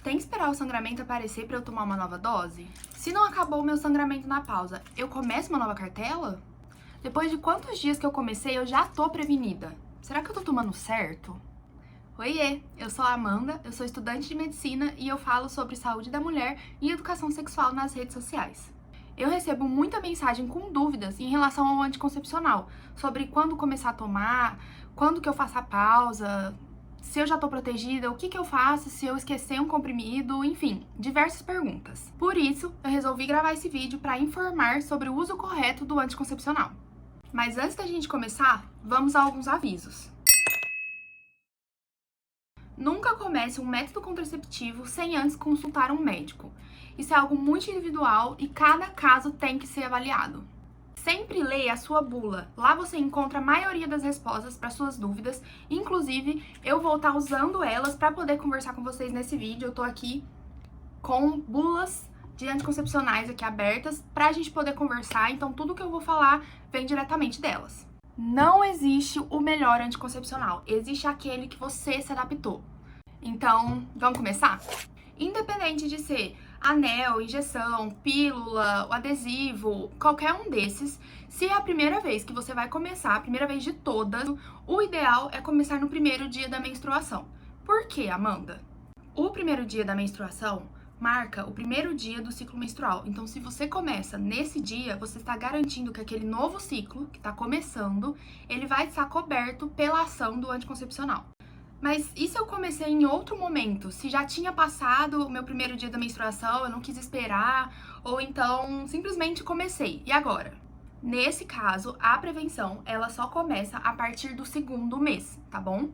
tem que esperar o sangramento aparecer pra eu tomar uma nova dose? Se não acabou o meu sangramento na pausa, eu começo uma nova cartela? Depois de quantos dias que eu comecei, eu já tô prevenida? Será que eu tô tomando certo? Oiê, eu sou a Amanda, eu sou estudante de medicina e eu falo sobre saúde da mulher e educação sexual nas redes sociais. Eu recebo muita mensagem com dúvidas em relação ao anticoncepcional, sobre quando começar a tomar, quando que eu faço a pausa, se eu já tô protegida, o que eu faço se eu esquecer um comprimido, enfim, diversas perguntas. Por isso, eu resolvi gravar esse vídeo para informar sobre o uso correto do anticoncepcional. Mas antes da gente começar, vamos a alguns avisos. Nunca comece um método contraceptivo sem antes consultar um médico. Isso é algo muito individual e cada caso tem que ser avaliado. Sempre leia a sua bula. Lá você encontra a maioria das respostas para suas dúvidas. Inclusive, eu vou estar usando elas para poder conversar com vocês nesse vídeo. Eu tô aqui com bulas de anticoncepcionais aqui abertas para a gente poder conversar. Então, tudo que eu vou falar vem diretamente delas. Não existe o melhor anticoncepcional. Existe aquele que você se adaptou. Então, vamos começar? Independente de ser anel, injeção, pílula, o adesivo, qualquer um desses, se é a primeira vez que você vai começar, a primeira vez de todas, o ideal é começar no primeiro dia da menstruação. Por quê, Amanda? O primeiro dia da menstruação marca o primeiro dia do ciclo menstrual. Então, se você começa nesse dia, você está garantindo que aquele novo ciclo, que está começando, ele vai estar coberto pela ação do anticoncepcional. Mas e se eu comecei em outro momento? Se já tinha passado o meu primeiro dia da menstruação, eu não quis esperar, ou então simplesmente comecei. E agora? Nesse caso, a prevenção, ela só começa a partir do segundo mês, tá bom?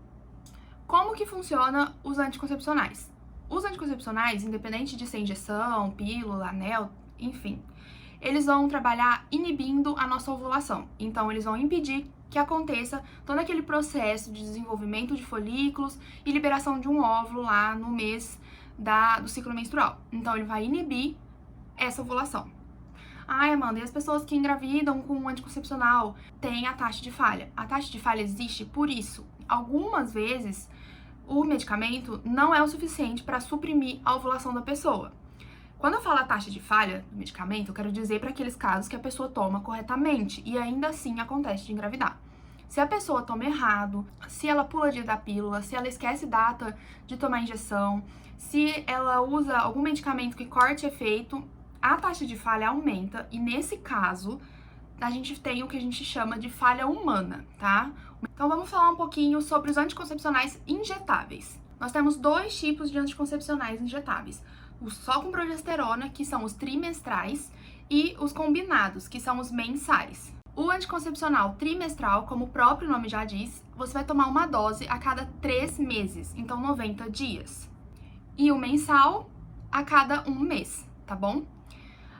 Como que funciona os anticoncepcionais? Os anticoncepcionais, independente de ser injeção, pílula, anel, enfim, eles vão trabalhar inibindo a nossa ovulação. Então, eles vão impedir que aconteça todo aquele processo de desenvolvimento de folículos e liberação de um óvulo lá no mês do ciclo menstrual. Então, ele vai inibir essa ovulação. Ai, Amanda, e as pessoas que engravidam com um anticoncepcional têm a taxa de falha? A taxa de falha existe por isso. Algumas vezes, o medicamento não é o suficiente para suprimir a ovulação da pessoa. Quando eu falo a taxa de falha do medicamento, eu quero dizer para aqueles casos que a pessoa toma corretamente e ainda assim acontece de engravidar. Se a pessoa toma errado, se ela pula dia da pílula, se ela esquece data de tomar injeção, se ela usa algum medicamento que corte efeito, a taxa de falha aumenta e nesse caso a gente tem o que a gente chama de falha humana, tá? Então vamos falar um pouquinho sobre os anticoncepcionais injetáveis. Nós temos dois tipos de anticoncepcionais injetáveis. Os só com progesterona, que são os trimestrais, e os combinados, que são os mensais. O anticoncepcional trimestral, como o próprio nome já diz, você vai tomar uma dose a cada 3 meses, então 90 dias. E o mensal a cada 1 mês, tá bom?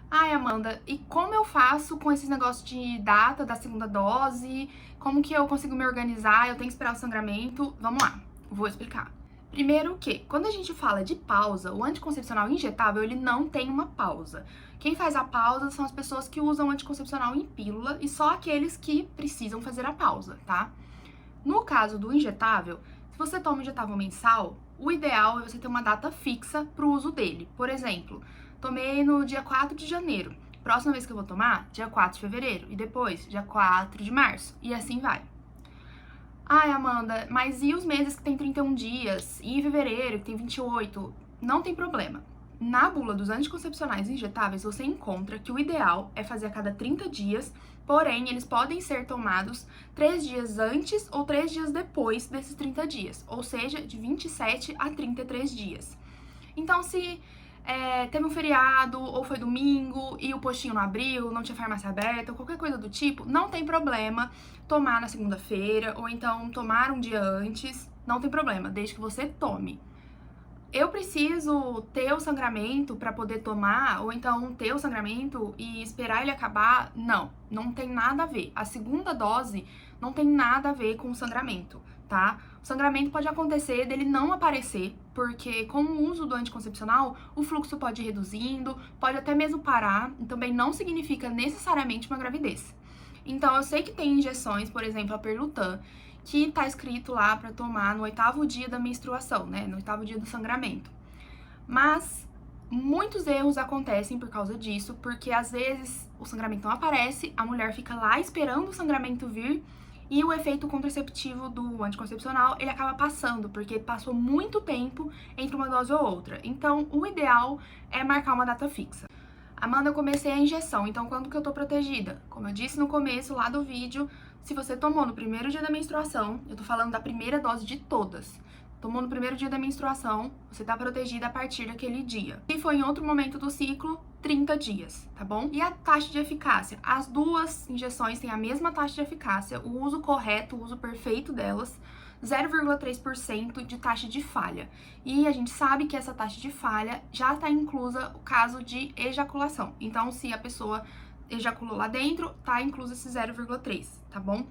Ai, Amanda, e como eu faço com esses negócios de data da segunda dose? Como que eu consigo me organizar? Eu tenho que esperar o sangramento? Vamos lá, vou explicar. Primeiro que, quando a gente fala de pausa, o anticoncepcional injetável, ele não tem uma pausa. Quem faz a pausa são as pessoas que usam anticoncepcional em pílula e só aqueles que precisam fazer a pausa, tá? No caso do injetável, se você toma um injetável mensal, o ideal é você ter uma data fixa para o uso dele. Por exemplo, tomei no dia 4 de janeiro. Próxima vez que eu vou tomar, dia 4 de fevereiro. E depois, dia 4 de março. E assim vai. Ai, Amanda, mas e os meses que tem 31 dias? E em fevereiro, que tem 28? Não tem problema. Na bula dos anticoncepcionais injetáveis, você encontra que o ideal é fazer a cada 30 dias, porém, eles podem ser tomados 3 dias antes ou 3 dias depois desses 30 dias, ou seja, de 27 a 33 dias. Então, se teve um feriado ou foi domingo e o postinho não abriu, não tinha farmácia aberta, ou qualquer coisa do tipo, não tem problema tomar na segunda-feira ou então tomar um dia antes, não tem problema, desde que você tome. Eu preciso ter o sangramento para poder tomar, ou então ter o sangramento e esperar ele acabar? Não, não tem nada a ver. A segunda dose não tem nada a ver com o sangramento, tá? O sangramento pode acontecer dele não aparecer, porque com o uso do anticoncepcional, o fluxo pode ir reduzindo, pode até mesmo parar, e também não significa necessariamente uma gravidez. Então, eu sei que tem injeções, por exemplo, a Perlutan, que tá escrito lá para tomar no 8º dia da menstruação, né? No 8º dia do sangramento. Mas muitos erros acontecem por causa disso, porque às vezes o sangramento não aparece, a mulher fica lá esperando o sangramento vir e o efeito contraceptivo do anticoncepcional, ele acaba passando, porque passou muito tempo entre uma dose ou outra. Então, o ideal é marcar uma data fixa. Amanda, eu comecei a injeção, então quando que eu tô protegida? Como eu disse no começo lá do vídeo, se você tomou no primeiro dia da menstruação, eu tô falando da primeira dose de todas, tomou no primeiro dia da menstruação, você tá protegida a partir daquele dia. Se for em outro momento do ciclo, 30 dias, tá bom? E a taxa de eficácia? As duas injeções têm a mesma taxa de eficácia, o uso correto, o uso perfeito delas, 0,3% de taxa de falha. E a gente sabe que essa taxa de falha já está inclusa o caso de ejaculação. Então, se a pessoa ejaculou lá dentro, tá incluso esse 0,3, tá bom?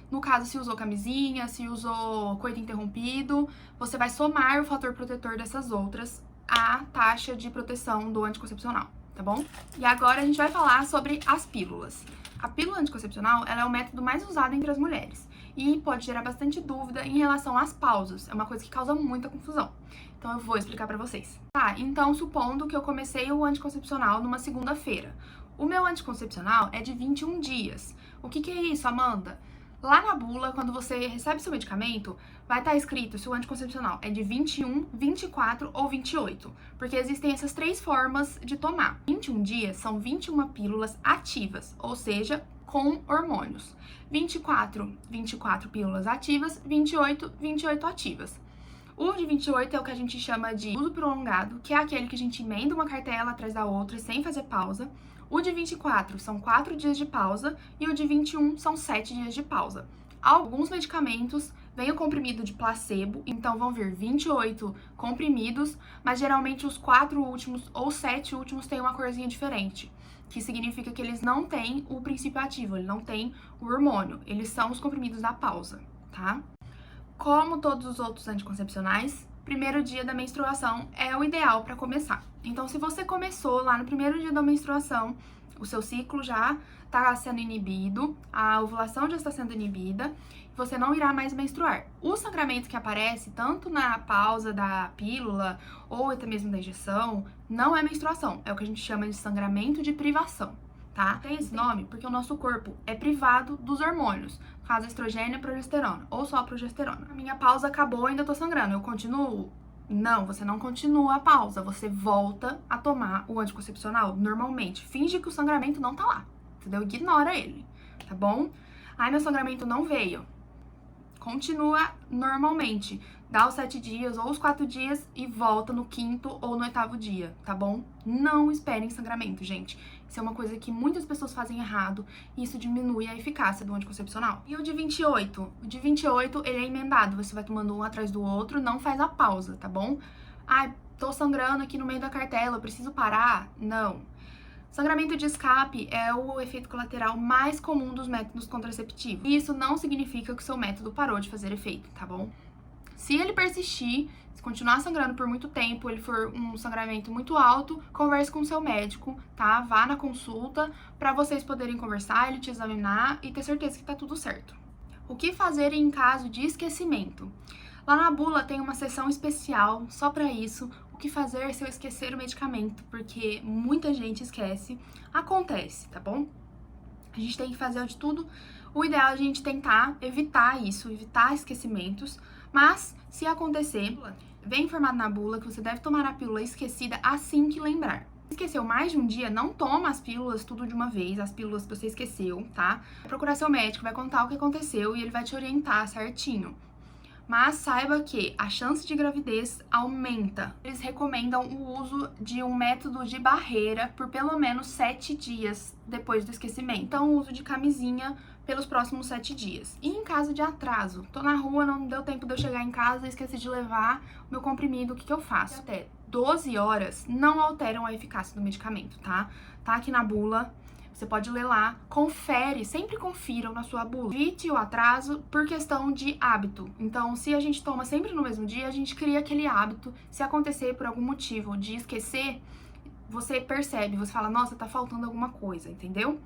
No caso, se usou camisinha, se usou coito interrompido, você vai somar o fator protetor dessas outras à taxa de proteção do anticoncepcional, tá bom? E agora a gente vai falar sobre as pílulas. A pílula anticoncepcional, ela é o método mais usado entre as mulheres e pode gerar bastante dúvida em relação às pausas. É uma coisa que causa muita confusão. Então eu vou explicar pra vocês. Tá, então supondo que eu comecei o anticoncepcional numa segunda-feira. O meu anticoncepcional é de 21 dias. O que é isso, Amanda? Lá na bula, quando você recebe seu medicamento, vai estar escrito se o anticoncepcional é de 21, 24 ou 28, porque existem essas três formas de tomar. 21 dias são 21 pílulas ativas, ou seja, com hormônios. 24 pílulas ativas, 28 ativas. O de 28 é o que a gente chama de uso prolongado, que é aquele que a gente emenda uma cartela atrás da outra sem fazer pausa. O de 24 são 4 dias de pausa e o de 21 são 7 dias de pausa. Alguns medicamentos vêm o comprimido de placebo, então vão vir 28 comprimidos, mas geralmente os 4 últimos ou 7 últimos têm uma corzinha diferente, que significa que eles não têm o princípio ativo, ele não tem o hormônio, eles são os comprimidos da pausa, tá? Como todos os outros anticoncepcionais, primeiro dia da menstruação é o ideal para começar. Então, se você começou lá no primeiro dia da menstruação, o seu ciclo já está sendo inibido, a ovulação já está sendo inibida, você não irá mais menstruar. O sangramento que aparece tanto na pausa da pílula ou até mesmo da injeção não é menstruação, é o que a gente chama de sangramento de privação, tá? Tem esse nome porque o nosso corpo é privado dos hormônios, no caso estrogênio e progesterona, ou só progesterona. A minha pausa acabou, ainda tô sangrando, eu continuo? Não, você não continua a pausa, você volta a tomar o anticoncepcional normalmente. Finge que o sangramento não tá lá, entendeu? Ignora ele, tá bom? Ai, meu sangramento não veio. Continua normalmente, dá os 7 dias ou os 4 dias e volta no 5º ou no 8º dia, tá bom? Não esperem sangramento, gente. Isso é uma coisa que muitas pessoas fazem errado e isso diminui a eficácia do anticoncepcional. E o de 28? O de 28, ele é emendado, você vai tomando um atrás do outro, não faz a pausa, tá bom? Ai, tô sangrando aqui no meio da cartela, eu preciso parar? Não. Sangramento de escape é o efeito colateral mais comum dos métodos contraceptivos. E isso não significa que o seu método parou de fazer efeito, tá bom? Se ele persistir, se continuar sangrando por muito tempo, ele for um sangramento muito alto, converse com o seu médico, tá? Vá na consulta para vocês poderem conversar, ele te examinar e ter certeza que tá tudo certo. O que fazer em caso de esquecimento? Lá na bula tem uma seção especial só para isso. O que fazer se eu esquecer o medicamento? Porque muita gente esquece. Acontece, tá bom? A gente tem que fazer de tudo. O ideal é a gente tentar evitar isso, evitar esquecimentos. Mas, se acontecer, vem informado na bula que você deve tomar a pílula esquecida assim que lembrar. Se esqueceu mais de um dia, não toma as pílulas tudo de uma vez, as pílulas que você esqueceu, tá? Vai procurar seu médico, vai contar o que aconteceu e ele vai te orientar certinho. Mas saiba que a chance de gravidez aumenta. Eles recomendam o uso de um método de barreira por pelo menos 7 dias depois do esquecimento. Então, o uso de camisinha pelos próximos 7 dias. E em caso de atraso, tô na rua, não deu tempo de eu chegar em casa, esqueci de levar o meu comprimido, o que eu faço? Até 12 horas não alteram a eficácia do medicamento, tá? Tá aqui na bula. Você pode ler lá, confere, sempre confiram na sua bula. Evite o atraso por questão de hábito. Então, se a gente toma sempre no mesmo dia, a gente cria aquele hábito. Se acontecer por algum motivo de esquecer, você percebe, você fala, nossa, tá faltando alguma coisa, entendeu?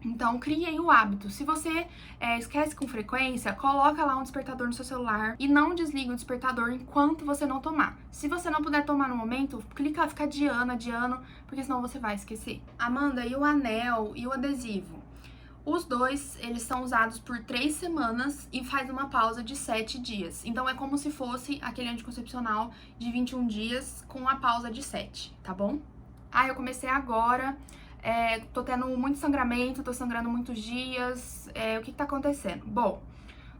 Então, crie aí o hábito. Se você esquece com frequência, coloca lá um despertador no seu celular e não desliga o despertador enquanto você não tomar. Se você não puder tomar no momento, clica, fica adiando, porque senão você vai esquecer. Amanda, e o anel e o adesivo? Os dois, eles são usados por 3 semanas e faz uma pausa de 7 dias. Então, é como se fosse aquele anticoncepcional de 21 dias com a pausa de 7, tá bom? Eu comecei agora, tô tendo muito sangramento, tô sangrando muitos dias, o que tá acontecendo? Bom,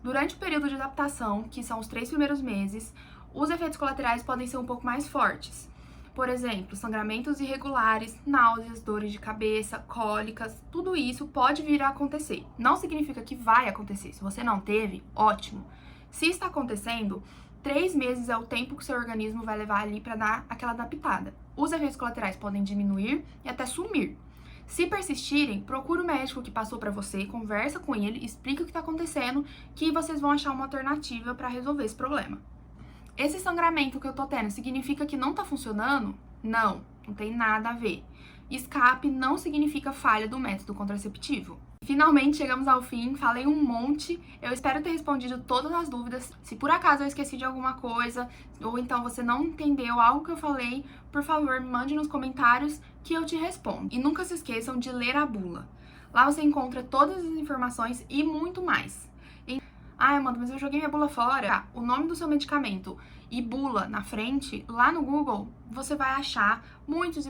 durante o período de adaptação, que são os 3 primeiros meses, os efeitos colaterais podem ser um pouco mais fortes. Por exemplo, sangramentos irregulares, náuseas, dores de cabeça, cólicas, tudo isso pode vir a acontecer. Não significa que vai acontecer. Se você não teve, ótimo. Se está acontecendo, 3 meses é o tempo que o seu organismo vai levar ali para dar aquela adaptada. Os efeitos colaterais podem diminuir e até sumir. Se persistirem, procure o médico que passou para você, conversa com ele, explica o que está acontecendo, que vocês vão achar uma alternativa para resolver esse problema. Esse sangramento que eu tô tendo significa que não tá funcionando? Não, não tem nada a ver. Escape não significa falha do método contraceptivo. Finalmente chegamos ao fim, falei um monte, eu espero ter respondido todas as dúvidas. Se por acaso eu esqueci de alguma coisa, ou então você não entendeu algo que eu falei, por favor, me mande nos comentários que eu te respondo. E nunca se esqueçam de ler a bula. Lá você encontra todas as informações e muito mais. Amanda, mas eu joguei minha bula fora. O nome do seu medicamento e bula na frente, lá no Google, você vai achar muitos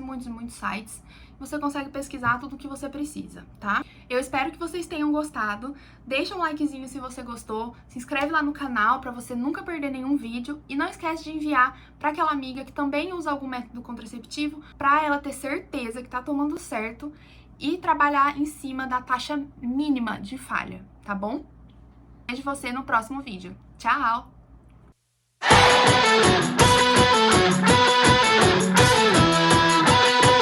sites. Você consegue pesquisar tudo o que você precisa, tá? Eu espero que vocês tenham gostado. Deixa um likezinho se você gostou. Se inscreve lá no canal para você nunca perder nenhum vídeo. E não esquece de enviar para aquela amiga que também usa algum método contraceptivo, para ela ter certeza que tá tomando certo e trabalhar em cima da taxa mínima de falha, tá bom? Vejo você no próximo vídeo. Tchau!